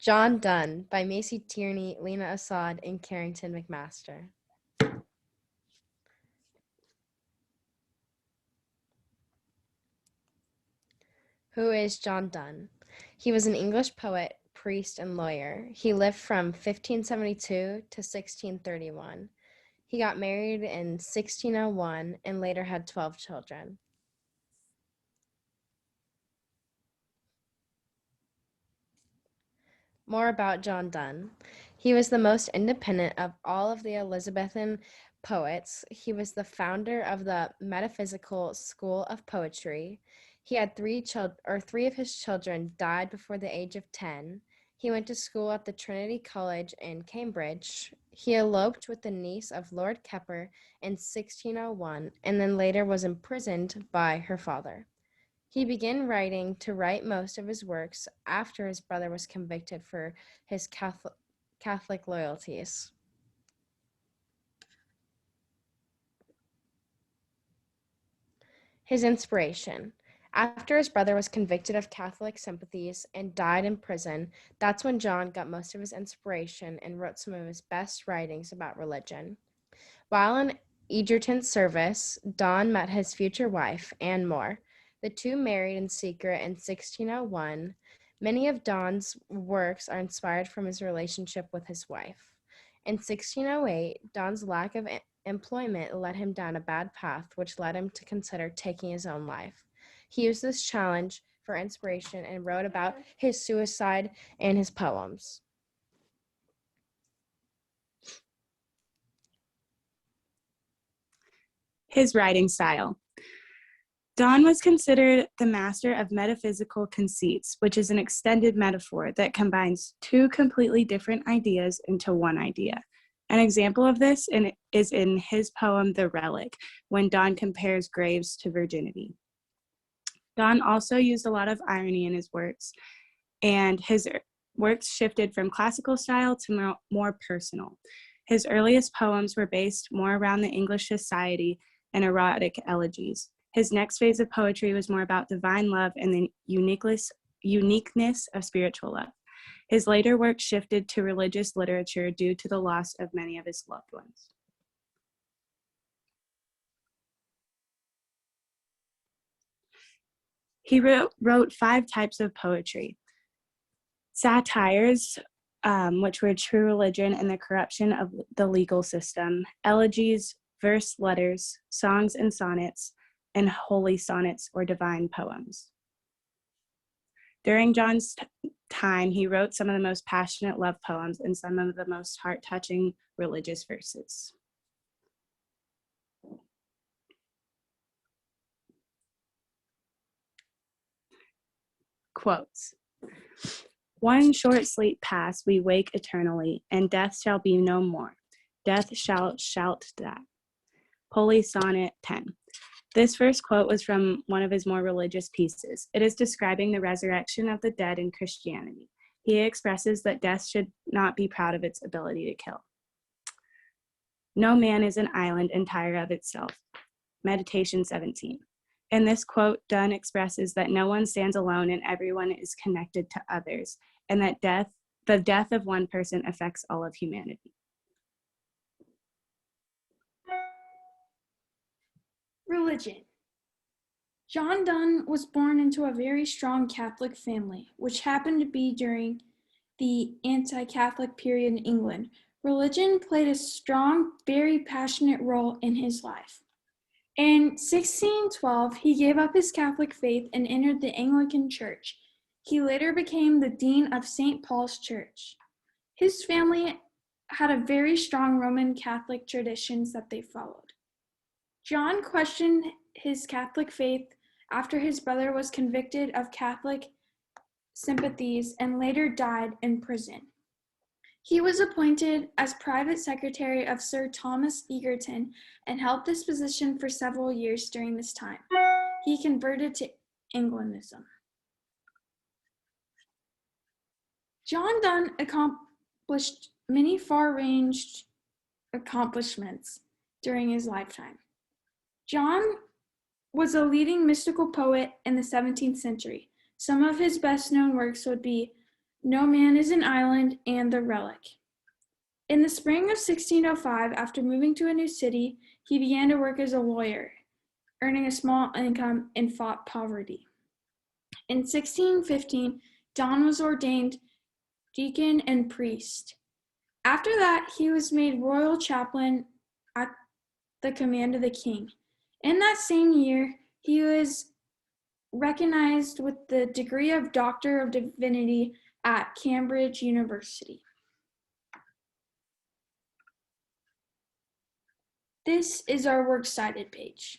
John Donne by Macy Tierney, Lena Assad, and Carrington McMaster. Who is John Donne? He was an English poet, priest, and lawyer. He lived from 1572 to 1631. He got married in 1601 and later had 12 children. More about John Donne. He was the most independent of all of the Elizabethan poets. He was the founder of the metaphysical school of poetry. He had three of his children died before the age of 10. He went to school at the Trinity College in Cambridge. He eloped with the niece of Lord Keppel in 1601 and then later was imprisoned by her father. He began to write most of his works after his brother was convicted for his Catholic loyalties. His inspiration. After his brother was convicted of Catholic sympathies and died in prison, that's when John got most of his inspiration and wrote some of his best writings about religion. While in Egerton's service, Donne met his future wife, Anne More. The two married in secret in 1601. Many of Donne's works are inspired from his relationship with his wife. In 1608, Donne's lack of employment led him down a bad path, which led him to consider taking his own life. He used this challenge for inspiration and wrote about his suicide in his poems. His writing style. Donne was considered the master of metaphysical conceits, which is an extended metaphor that combines two completely different ideas into one idea. An example of this is in his poem, The Relic, when Donne compares graves to virginity. Donne also used a lot of irony in his works, and his works shifted from classical style to more personal. His earliest poems were based more around the English society and erotic elegies. His next phase of poetry was more about divine love and the uniqueness of spiritual love. His later work shifted to religious literature due to the loss of many of his loved ones. He wrote 5 types of poetry. Satires, which were true religion and the corruption of the legal system. Elegies, verse letters, songs and sonnets, and holy sonnets or divine poems. During John's time, he wrote some of the most passionate love poems and some of the most heart-touching religious verses. Quotes. One short sleep past, we wake eternally, and death shall be no more. Death shall shout that. Holy Sonnet 10. This first quote was from one of his more religious pieces. It is describing the resurrection of the dead in Christianity. He expresses that death should not be proud of its ability to kill. No man is an island entire of itself. Meditation 17. In this quote, Donne expresses that no one stands alone and everyone is connected to others, and that the death of one person affects all of humanity. Religion. John Donne was born into a very strong Catholic family, which happened to be during the anti-Catholic period in England. Religion played a strong, very passionate role in his life. In 1612, he gave up his Catholic faith and entered the Anglican Church. He later became the dean of St. Paul's Church. His family had a very strong Roman Catholic traditions that they followed. John questioned his Catholic faith after his brother was convicted of Catholic sympathies and later died in prison. He was appointed as private secretary of Sir Thomas Egerton and held this position for several years during this time. He converted to Anglicanism. John Donne accomplished many far-ranged accomplishments during his lifetime. John was a leading mystical poet in the 17th century. Some of his best-known works would be No Man is an Island, and The Relic. In the spring of 1605, after moving to a new city, he began to work as a lawyer, earning a small income and fought poverty. In 1615, Donne was ordained deacon and priest. After that, he was made royal chaplain at the command of the king. In that same year, he was recognized with the degree of Doctor of Divinity at Cambridge University. This is our works cited page.